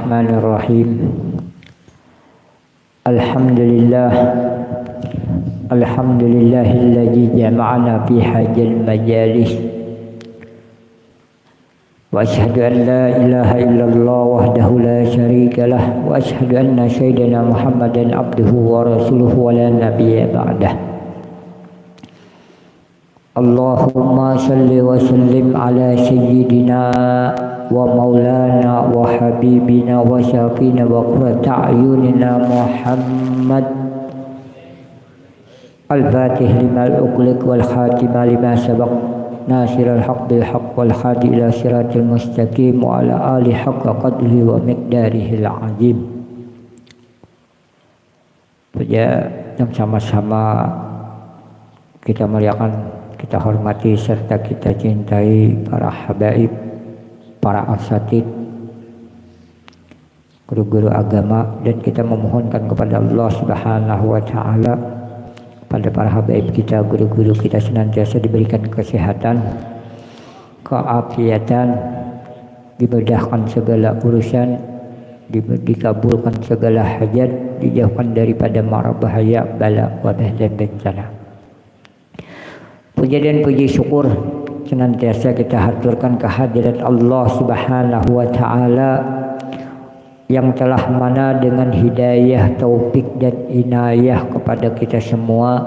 Bismillahirrahmanirrahim. Alhamdulillahilladzi jama'ana fi hadzal majalis. Wa asyhadu an la ilaha illallah wahdahu la syarika lah wa asyhadu anna sayyidina Muhammadan abduhu wa rasuluhu wa la nabiyya ba'dah. Allahumma salli wa sallim ala sayyidina wa maulana wa habibina wa syafina wa qurrata a'yunina Muhammad al-fatih lima al-uqliq wal khatimah lima sabaq nasir al-haq bil haq wal hadi ila siratil mustaqim wa ala ali haqqa qadrihi wa miqdarihi al-azim. Yang sama-sama kita muliakan, kita hormati serta kita cintai para habaib, para asatid, guru-guru agama, dan kita memohonkan kepada Allah Subhanahu wa taala pada para habaib kita, guru-guru kita senantiasa diberikan kesehatan, keafiatan, dimudahkan segala urusan, dikabulkan segala hajat, dijauhkan daripada mara bahaya, bala, wabah dan bencana. Puja dan puji syukur senantiasa kita haturkan kehadirat Allah Subhanahu wa taala yang telah mana dengan hidayah, taufik dan inayah kepada kita semua,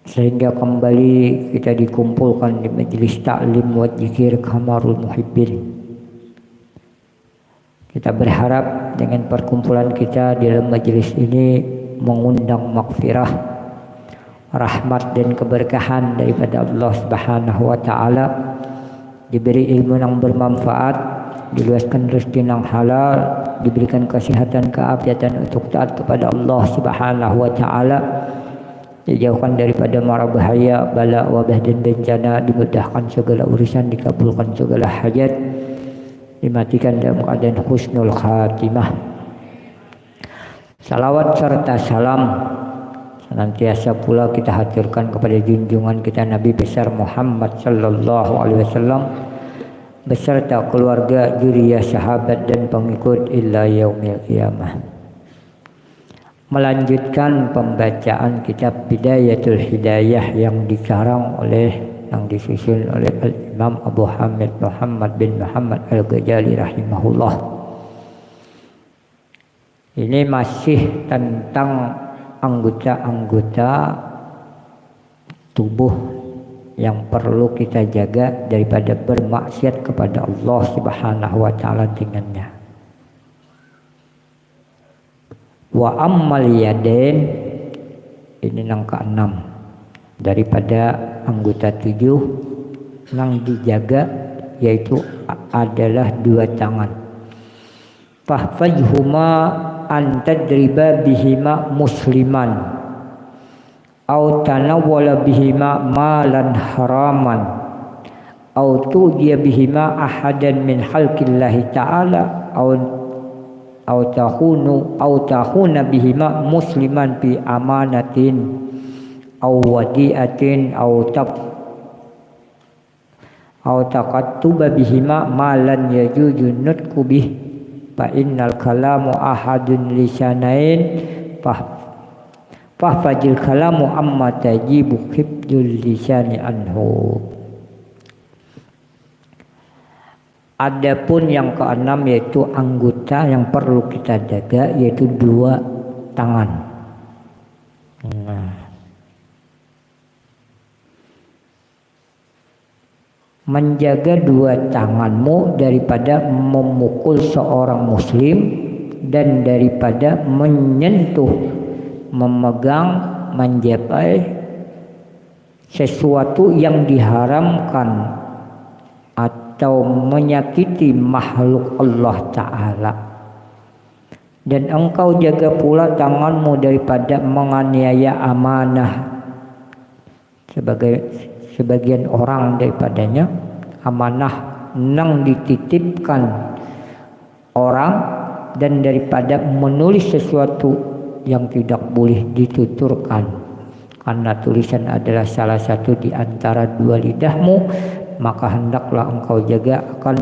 sehingga kembali kita dikumpulkan di majelis ta'lim wa dzikir Kamarul Muhibbin. Kita berharap dengan perkumpulan kita di dalam majelis ini mengundang maghfirah, rahmat dan keberkahan daripada Allah Subhanahu wa taala, diberi ilmu yang bermanfaat, diluaskan rezeki yang halal, diberikan kesehatan, keafiatan untuk taat kepada Allah Subhanahu wa taala, dijauhkan daripada mara bahaya, bala, wabah dan bencana, dimudahkan segala urusan, dikabulkan segala hajat, dimatikan dalam keadaan husnul khatimah. Salawat serta salam senantiasa pula kita haturkan kepada junjungan kita Nabi besar Muhammad sallallahu alaihi wasallam beserta keluarga, zuriyah, sahabat dan pengikut ila yaumil qiyamah. Melanjutkan pembacaan kitab Bidayatul Hidayah yang disusun oleh Al-Imam Abu Hamid Muhammad bin Muhammad Al-Ghazali rahimahullah. Ini masih tentang anggota-anggota tubuh yang perlu kita jaga daripada bermaksiat kepada Allah Subhanahu wa taala dengannya. Wa ammal yadain, ini yang ke-6 daripada anggota 7 yang dijaga, yaitu adalah 2 tangan. Fahfazhuma an tadriba bihima musliman au tanawwala bihima malan haraman au tujiya bihima ahadan min khalqillahi ta'ala au tahuna bihima musliman bi amanatin au wadi'atin au taqattuba bihima malan yajuju nutqu bih fa innal kalamu ahadun lisanain fahfajil kalamu amma tajibu hibdul lisani anhu. Adapun yang ke-6 yaitu anggota yang perlu kita jaga, yaitu 2 tangan. Menjaga 2 tanganmu daripada memukul seorang muslim dan daripada menyentuh, memegang, menjapai sesuatu yang diharamkan atau menyakiti makhluk Allah Ta'ala. Dan engkau jaga pula tanganmu daripada menganiaya amanah. Sebagian orang daripadanya amanah yang dititipkan orang, dan daripada menulis sesuatu yang tidak boleh dituturkan, karena tulisan adalah salah satu di antara 2 lidahmu, maka hendaklah engkau jaga akan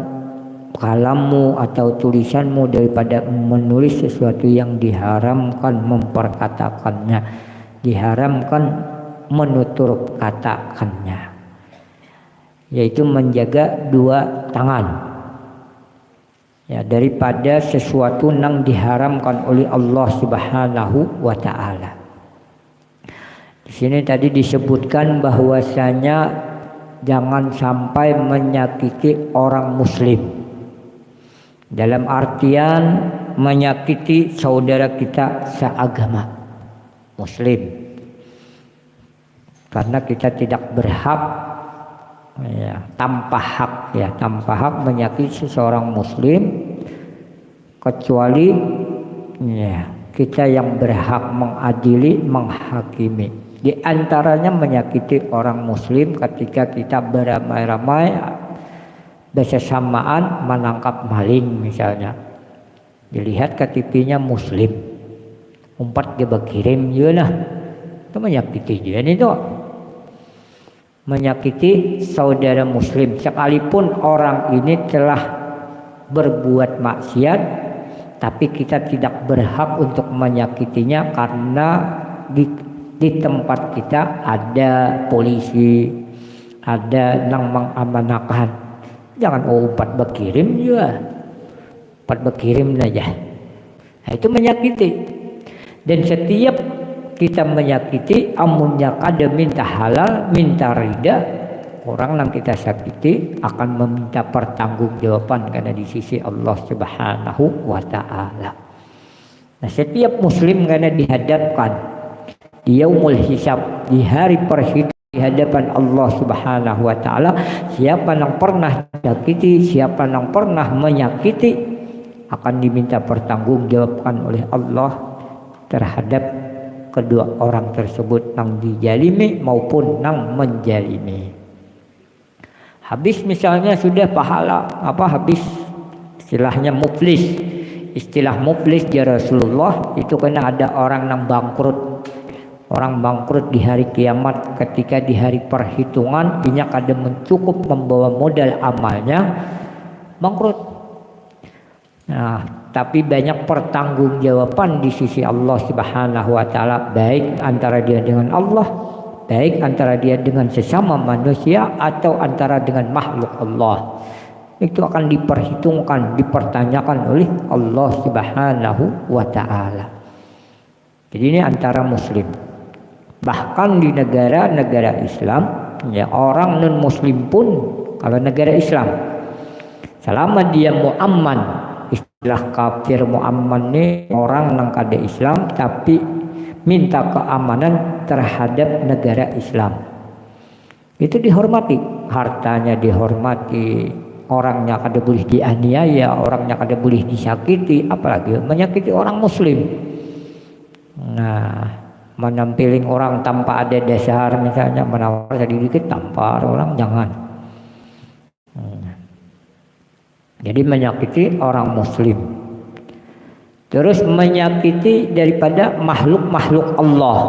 kalammu atau tulisanmu daripada menulis sesuatu yang diharamkan memperkatakannya, diharamkan menutur katakannya, yaitu menjaga dua tangan ya daripada sesuatu yang diharamkan oleh Allah Subhanahu wa taala. Di sini tadi disebutkan bahwasanya jangan sampai menyakiti orang muslim. Dalam artian menyakiti saudara kita seagama muslim. Karena kita tidak berhak ya, tanpa hak menyakiti seseorang muslim, kecuali ya, kita yang berhak mengadili, menghakimi. Di antaranya menyakiti orang muslim ketika kita beramai-ramai bersamaan menangkap maling misalnya. Dilihat KTP-nya muslim, umpat dia berkirim juga, itu menyakiti dia itu. Menyakiti saudara muslim sekalipun orang ini telah berbuat maksiat, tapi kita tidak berhak untuk menyakitinya karena di tempat kita ada polisi, ada yang mengamanahkan. Jangan umpat berkirim juga, umpat berkirim saja. Nah, itu menyakiti. Dan setiap kita menyakiti, amunnya kada minta halal, minta rida, orang yang kita sakiti akan meminta pertanggungjawaban karena di sisi Allah Subhanahu wa taala. Nah, setiap muslim karena dihadapkan di yaumul hisab, di hari perhitungan di hadapan Allah Subhanahu wa taala, siapa yang pernah menyakiti, siapa yang pernah menyakiti akan diminta pertanggungjawaban oleh Allah terhadap kedua orang tersebut, yang dijalimi maupun yang menjalimi. Habis misalnya sudah pahala habis, istilahnya muflis. Istilah muflis ya Rasulullah itu karena ada orang yang bangkrut. Orang bangkrut di hari kiamat, ketika di hari perhitungan ini kada mencukup membawa modal amalnya, bangkrut. Nah, tapi banyak pertanggungjawaban di sisi Allah Subhanahu wa taala, baik antara dia dengan Allah, baik antara dia dengan sesama manusia atau antara dengan makhluk Allah. Itu akan diperhitungkan, dipertanyakan oleh Allah Subhanahu wa taala. Jadi ini antara muslim. Bahkan di negara-negara Islam, ya orang non muslim pun kalau negara Islam, selama dia mu'amman, istilah kafir mu'amman ini orang yang kada Islam tapi minta keamanan terhadap negara Islam, itu dihormati, hartanya dihormati, orangnya kada boleh dianiaya, orangnya kada boleh disakiti, apalagi menyakiti orang muslim. Nah, menampiling orang tanpa ada dasar, misalnya menawar sedikit tampar orang, jangan. Jadi menyakiti orang muslim. Terus menyakiti daripada makhluk-makhluk Allah.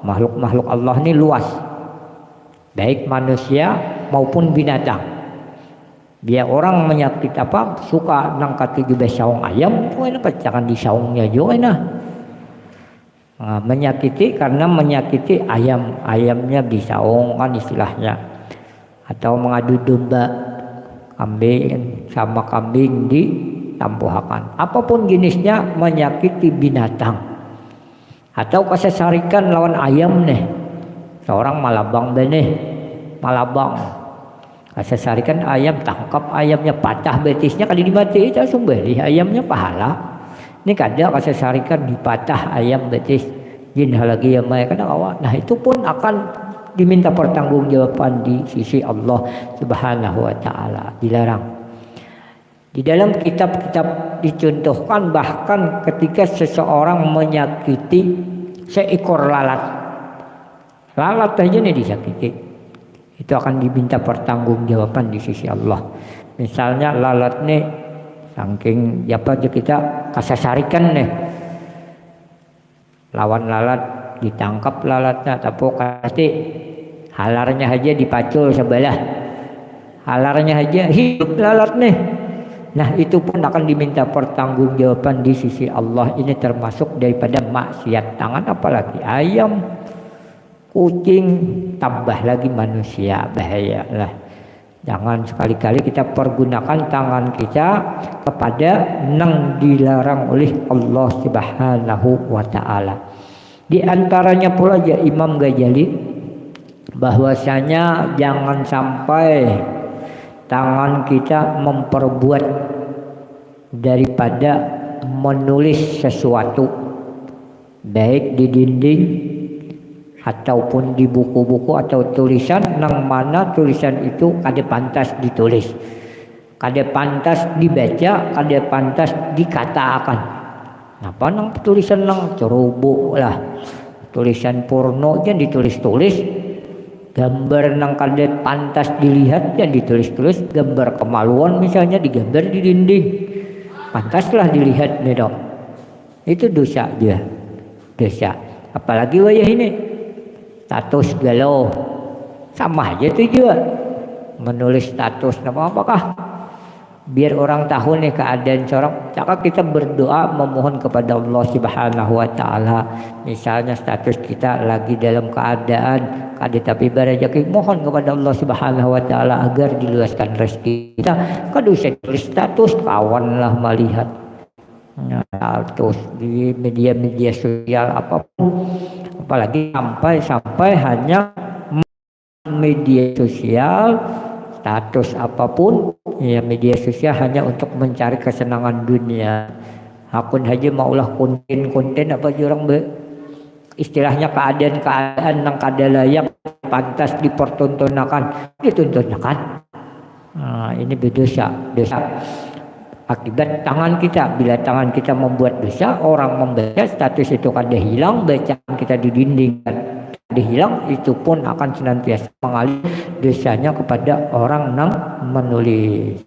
Makhluk-makhluk Allah ini luas, baik manusia maupun binatang. Biar orang menyakiti suka nangkati juga saung ayam, jangan di saungnya juga nah. Nah, menyakiti karena menyakiti ayamnya disaung kan istilahnya, atau mengadu domba, kambing sama kambing ditampuhakan, apapun jenisnya menyakiti binatang, atau kesesarikan lawan ayam nih, seorang malabang malabang kesesarikan ayam, tangkap ayamnya, patah betisnya kali dimati itu sumbeli ayamnya pahala. Ini kadang kesesarikan dipatah ayam betis jin lagi ya mereka awak. Nah itu pun akan diminta pertanggungjawaban di sisi Allah Subhanahu wa taala, dilarang. Di dalam kitab-kitab dicontohkan bahkan ketika seseorang menyakiti seekor lalat. Lalat aja nih disakiti, itu akan diminta pertanggungjawaban di sisi Allah. Misalnya lalat nih saking apa aja kita kasasarikan nih, lawan lalat ditangkap lalatnya, tapi kasih halarnya aja dipacul sebelah, halarnya aja hidup lalat nih, Nah itu pun akan diminta pertanggungjawaban di sisi Allah. Ini termasuk daripada maksiat tangan, apalagi ayam, kucing, tambah lagi manusia, bahaya lah. Jangan sekali-kali kita pergunakan tangan kita kepada yang dilarang oleh Allah Subhanahu wa ta'ala. Di antaranya pula ya Imam Ghazali bahwasanya jangan sampai tangan kita memperbuat daripada menulis sesuatu baik di dinding ataupun di buku-buku atau tulisan yang mana tulisan itu kada pantas ditulis, kada pantas dibaca, kada pantas dikatakan. Apa nang tulisan nang ceroboh lah, tulisan porno jangan ditulis-tulis, gambar nang kada pantas dilihat jangan ditulis-tulis, gambar kemaluan misalnya digambar di dinding, pantaslah dilihat nih dok. Itu dosa dia, dosa. Apalagi wayah ini status galau, sama aja tuh juga menulis status nama apakah biar orang tahu nih keadaan seorang. Maka kita berdoa memohon kepada Allah Subhanahu wa ta'ala, misalnya status kita lagi dalam keadaan kada tapi barajaki, mohon kepada Allah Subhanahu wa ta'ala agar diluaskan rezeki kita. Kada usah tulis status, kawan lah melihat status di media-media sosial apapun, apalagi sampai hanya media sosial, status apapun ya, media sosial hanya untuk mencari kesenangan dunia. Akun aja maulah konten apa jurang istilahnya keadaan yang kada layak pantas dipertontonkan ditontonkan. Nah, ini berdosa, dosa akibat tangan kita. Bila tangan kita membuat dosa, orang membaca status itu kada hilang, bacaan kita di dinding dihilang, itu pun akan senantiasa mengalir dosanya kepada orang yang menulis.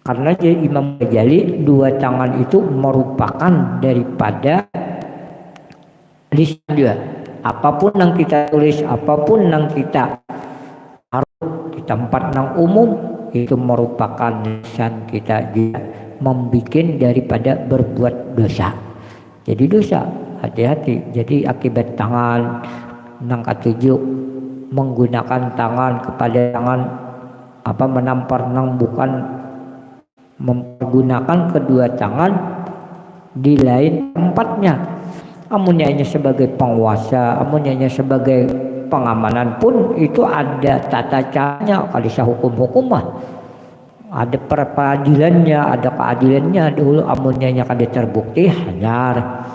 Karena Imam Ghazali dua tangan itu merupakan daripada lisan juga. Apapun yang kita tulis, apapun yang kita taruh di tempat yang umum, itu merupakan lisan kita juga, membikin daripada berbuat dosa. Jadi dosa, hati-hati. Jadi akibat tangan nang katujuh menggunakan tangan kepada tangan apa menampar nang bukan, mempergunakan kedua tangan di lain tempatnya. Amunnya hanya sebagai penguasa, amunnya hanya sebagai pengamanan pun itu ada tata caranya. Kalau saya hukum mah ada peradilannya, ada keadilannya dulu. Amunnya kada terbukti hanyar,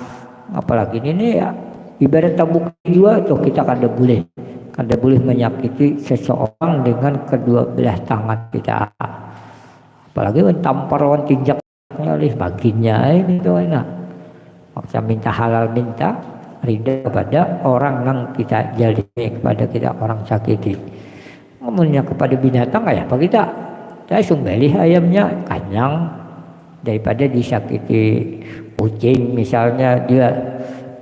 apalagi ini ya ibarat terbukti juga tuh, kita kada boleh menyakiti seseorang dengan kedua belah tangan kita, apalagi tampar lawan tinjaknya oleh baginya ini tuh enak. Maksa minta halal, minta ridha kepada orang yang kita jalimi, kepada kita orang sakiti. Amunnya kepada binatang ya apa kita, saya sumbelih ayamnya kanyang daripada disakiti. Kucing misalnya dia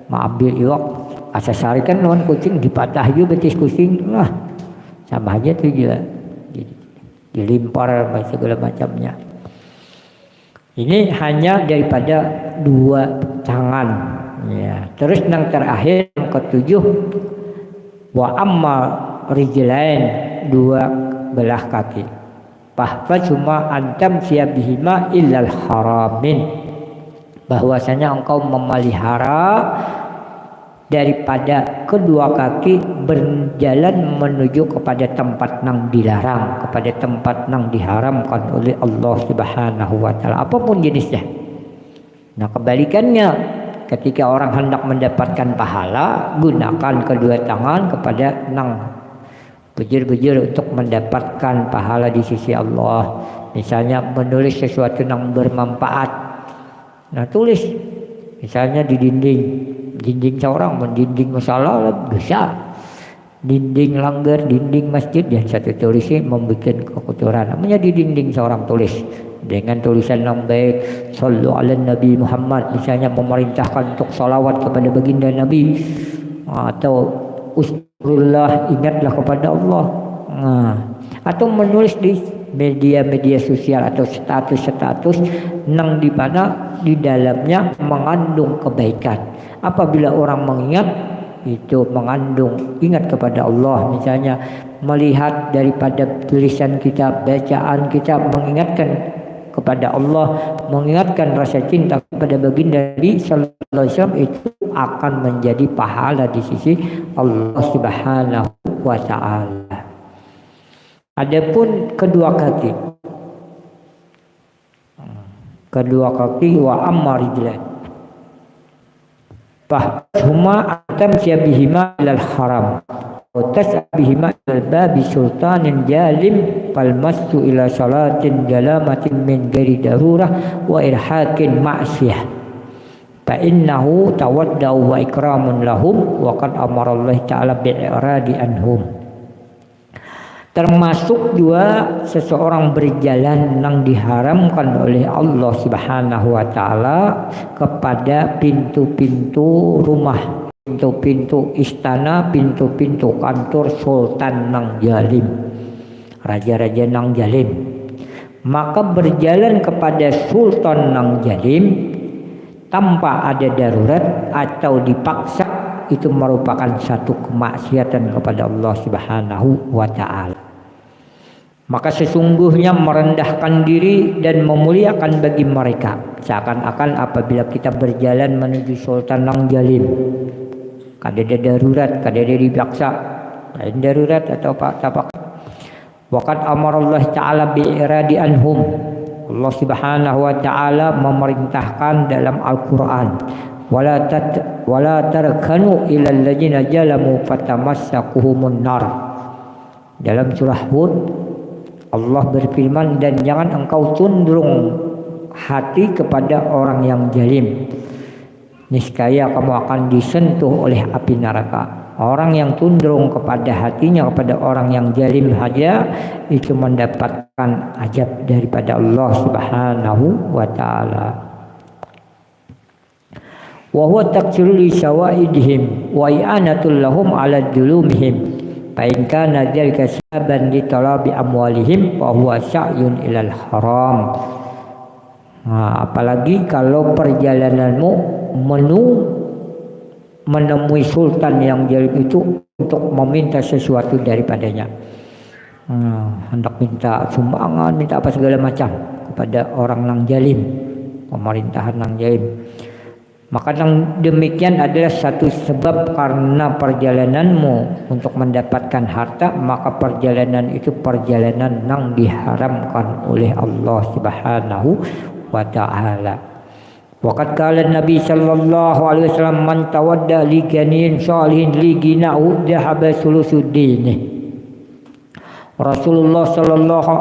mau ambil iwak, asasari kan lawan kucing dipatah juga betis kucing lah, sama aja tuh juga dilimpar segala macamnya. Ini hanya daripada dua tangan ya. Terus yang terakhir yang ketujuh, wa amma rijlain, dua belah kaki. Bahwa cuma antam siabihima illal haramin, bahwasanya engkau memelihara daripada kedua kaki berjalan menuju kepada tempat yang dilarang, kepada tempat yang diharamkan oleh Allah Subhanahu wa ta'ala, apapun jenisnya. Nah kebalikannya, ketika orang hendak mendapatkan pahala, gunakan kedua tangan kepada nang bujur-bujur untuk mendapatkan pahala di sisi Allah. Misalnya menulis sesuatu yang bermanfaat, nah tulis misalnya di dinding seorang, mendinding masalah bisa, dinding langgar, dinding masjid, dan satu tulisnya membuat kekotoran. Namanya di dinding seorang tulis dengan tulisan yang baik, sallu ala Nabi Muhammad, misalnya memerintahkan untuk salawat kepada baginda Nabi, atau uskurullah, ingatlah kepada Allah. Nah, atau menulis di media-media sosial atau status-status nang di mana di dalamnya mengandung kebaikan. Apabila orang mengingat itu mengandung ingat kepada Allah, misalnya melihat daripada tulisan kita, bacaan kita mengingatkan kepada Allah, mengingatkan rasa cinta kepada baginda Nabi sallallahu alaihi wasallam, itu akan menjadi pahala di sisi Allah Subhanahu wa taala. Adapun kedua kaki wa amma rijlan fahuma tamsya bihima ilal haram wa tas'a bihima ilal babi sultanin jalim fal masju ila salatin jalamatin min ghairi darurah wa irhakin ma'siyah fa innahu tawadda'u wa ikramun lahum wa qad amara Allah ta'ala bi'iradi anhum. Termasuk juga seseorang berjalan yang diharamkan oleh Allah Subhanahu wa taala kepada pintu-pintu rumah, pintu-pintu istana, pintu-pintu kantor sultan nang jalim, raja-raja nang jalim. Maka berjalan kepada sultan nang jalim tanpa ada darurat atau dipaksa itu merupakan satu kemaksiatan kepada Allah Subhanahu wa taala. Maka sesungguhnya merendahkan diri dan memuliakan bagi mereka. Seakan-akan apabila kita berjalan menuju sultan nang jalim, kadada darurat, kadada dipaksa, lain darurat atau apa. Waqad amarallah ta'ala bi'iradi anhum. Allah Subhanahu wa taala memerintahkan dalam Al-Qur'an, wala tarkanu ilal ladzina jalamu fatamassakuhumun nar. Dalam surah Hud Allah berfirman, dan jangan engkau cenderung hati kepada orang yang zalim, niscaya kamu akan disentuh oleh api neraka. Orang yang cenderung kepada hatinya kepada orang yang zalim saja itu mendapatkan azab daripada Allah Subhanahu wa taala. Wa huwa taqsiru li sawaidihim wa i'anatul lahum ala dzulumihim. Fa in kana dzalika sababan li talabi amwalihim fa huwa sa'yun ilal haram. Nah, apalagi kalau perjalananmu menemui sultan yang zalim itu untuk meminta sesuatu daripadanya. Hendak minta sumbangan, minta apa segala macam kepada orang yang zalim, pemerintahan yang zalim. Maka yang demikian adalah satu sebab karena perjalananmu untuk mendapatkan harta, maka perjalanan itu perjalanan yang diharamkan oleh Allah Subhanahu wa taala. Waqad qala Nabi sallallahu alaihi wasallam, man tawadda li ganiyin salihin li gina'u dhahaba sulusuddin. Rasulullah sallallahu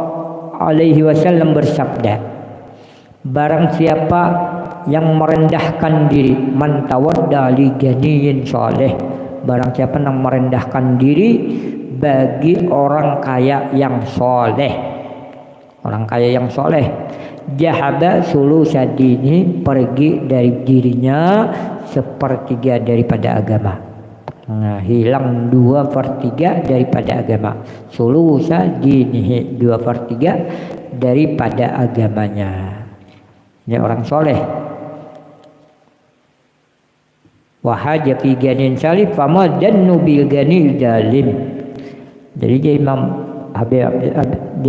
alaihi wasallam bersabda, barang siapa yang merendahkan diri, man tawadda li ganiyin salih, barang siapa yang merendahkan diri bagi orang kaya yang soleh, orang kaya yang soleh, jahada sulusadini, pergi dari dirinya sepertiga daripada agama. Nah, hilang 2/3 daripada agama. Sulusadini 2/3 daripada agamanya. Ini orang soleh. Wahaja fi ganin salih fama dannu bil ganil zalim. Jadi dia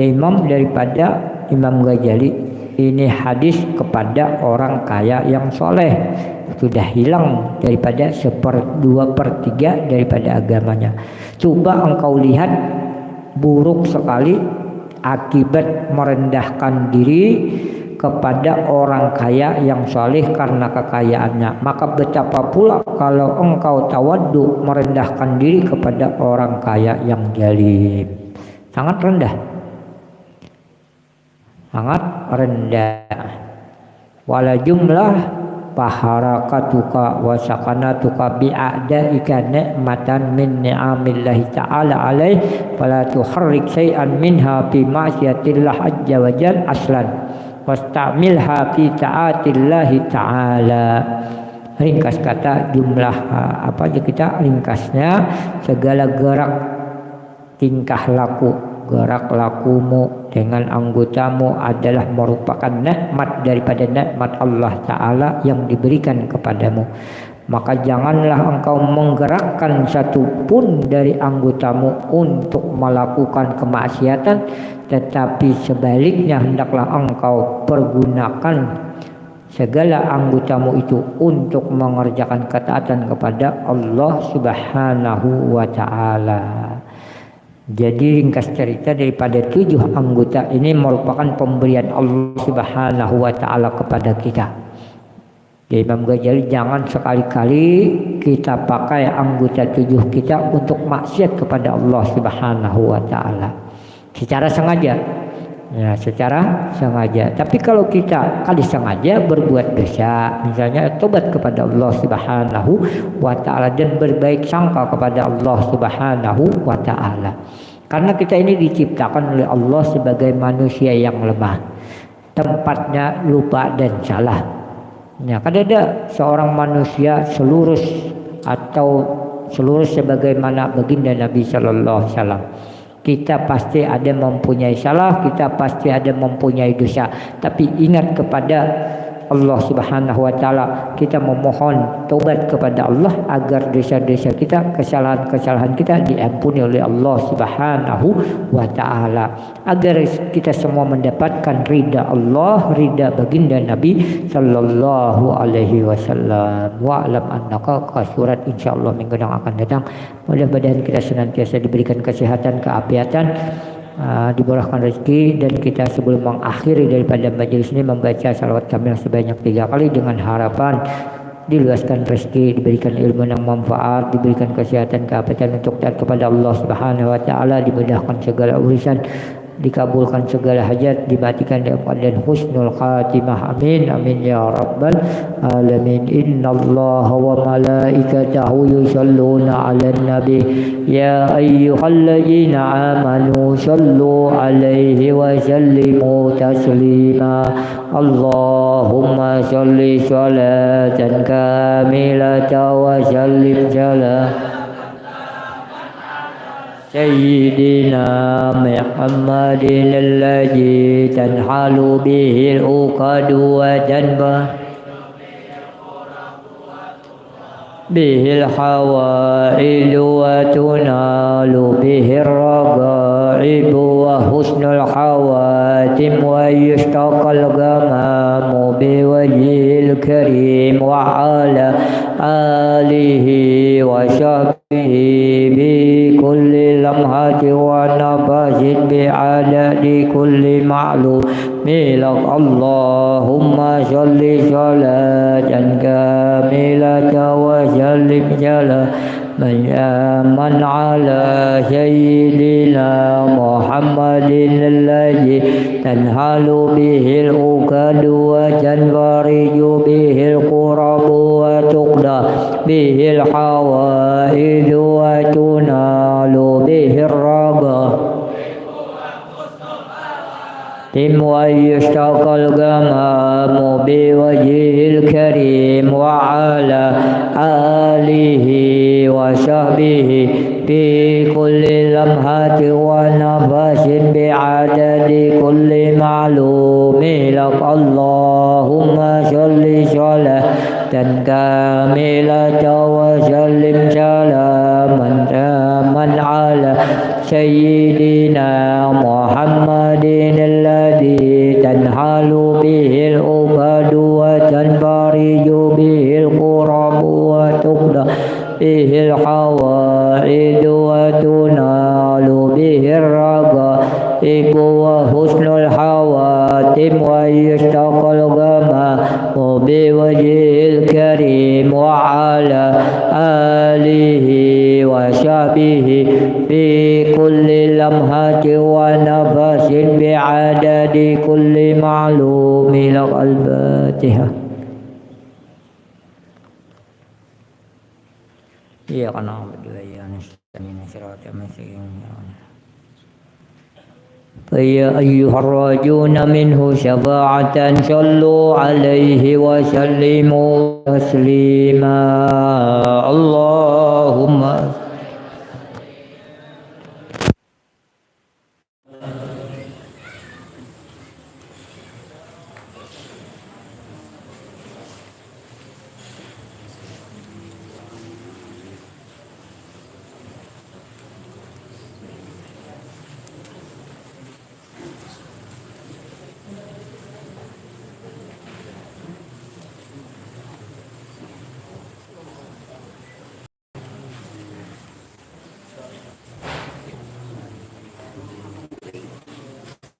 imam daripada Imam Ghazali, ini hadis kepada orang kaya yang soleh, sudah hilang daripada 2/3 daripada agamanya. Coba engkau lihat, buruk sekali akibat merendahkan diri kepada orang kaya yang saleh karena kekayaannya. Maka betapa pula kalau engkau tawaddu, merendahkan diri kepada orang kaya yang zalim. Sangat rendah. Sangat rendah. Wala jumlah faharakatuka wa sakanatuka bi'a'daika ni'matan min ni'amillahi ta'ala alaih fala tuharrik syai'an minha fi ma'siyatillah azza wa jal aslan wastamilha fi ta'atillahi ta'ala. Ringkas kata jumlah apa aja kita ringkasnya, segala gerak tingkah laku gerak lakumu dengan anggotamu adalah merupakan nikmat daripada nikmat Allah Ta'ala yang diberikan kepadamu, maka janganlah engkau menggerakkan satu pun dari anggotamu untuk melakukan kemaksiatan, tetapi sebaliknya hendaklah engkau pergunakan segala anggotamu itu untuk mengerjakan ketaatan kepada Allah Subhanahu wa Ta'ala. Jadi ringkas cerita, daripada 7 anggota ini merupakan pemberian Allah Subhanahu wa Ta'ala kepada kita. Jadi Imam Ghazali, jangan sekali-kali kita pakai anggota 7 kita untuk maksiat kepada Allah Subhanahu wa Ta'ala secara sengaja. Ya, secara sengaja. Tapi kalau kita kali sengaja berbuat dosa, misalnya tobat kepada Allah Subhanahu wa Ta'ala dan berbaik sangka kepada Allah Subhanahu wa Ta'ala. Karena kita ini diciptakan oleh Allah sebagai manusia yang lemah, tempatnya lupa dan salah. Ya, kan ada seorang manusia selurus atau selurus sebagaimana baginda Nabi Sallallahu Alaihi Wasallam. Kita pasti ada mempunyai salah, kita pasti ada mempunyai dosa. Tapi ingat kepada Allah Subhanahu wa Ta'ala, kita memohon taubat kepada Allah agar dosa-dosa kita, kesalahan-kesalahan kita diampuni oleh Allah Subhanahu wa Ta'ala, agar kita semua mendapatkan ridha Allah, ridha baginda Nabi Sallallahu Alaihi Wasallam. Wa alam annaka surat insyaallah minggu yang akan datang. Mudah-mudahan kita senantiasa diberikan kesehatan, keafiatan, dimurahkan rezeki, dan kita sebelum mengakhiri daripada majelis ini membaca salawat kamil sebanyak 3 kali dengan harapan diluaskan rezeki, diberikan ilmu yang manfaat, diberikan kesehatan, keafiatan untuk taat kepada Allah Subhanahu wa Ta'ala, dimudahkan segala urusan, dikabulkan segala hajat, dimatikan dalam keadaan husnul khatimah. Amin amin ya rabbal alamin. Innallaha wa malaikatahu yusholluna 'alan nabi ya ayyuhalladzina amanu shollu 'alaihi wa sallimu taslima. Allahumma sholli sholatan kamilatan wa sallim salam Sayyidina Muhammadin alladhi tanhalu bihil uqadu wa tanbah bihil hawaidu wa tunalu bihir ragaibu wa husnul khawatim wa yushtaqal gamamu biwajhil karim wa ala alihi wa sahbihi bi kulli lamhati wa nafasin bi adadi kulli ma'lum milak. Allahumma sholli sholatan kamilatan wa sallim salaman ala sayyidina Muhammadin alladhi tanhalu bihil uqadu wa tanfariju bihil qurabu wa tuqda bihil hawaidu wa tunalu bihir raga tim wa yushtaqal gamamu biwajhil karim wa ala alihi wa sahbihi bi kulli lamhati wa nafasin bi adadi kulli ma'lumi lak. Allahumma sholli sholatan kamilatan wa sallim salaman taman ala sayyidina Muhammadin alladhi tanhalu bihil uqadu wa tanfariju bihil qurabu wa tuqda bihil hawaidu wa tunalu bihir ragaibu wa husnul hawatim wa yushtaqal gamamu biwajhil karim wa ala alihi wa sahbihi fi kulli lamhati wa nafasin bi adadi kulli ma'lumi lak. Al-Fatihah. Iya kana berdua ya nasta'in siratal mustaqim. Ya ayyuhar rajuna minhu syafa'atan sallu alaihi wa sallimu taslima. Allahumma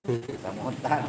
Samutan.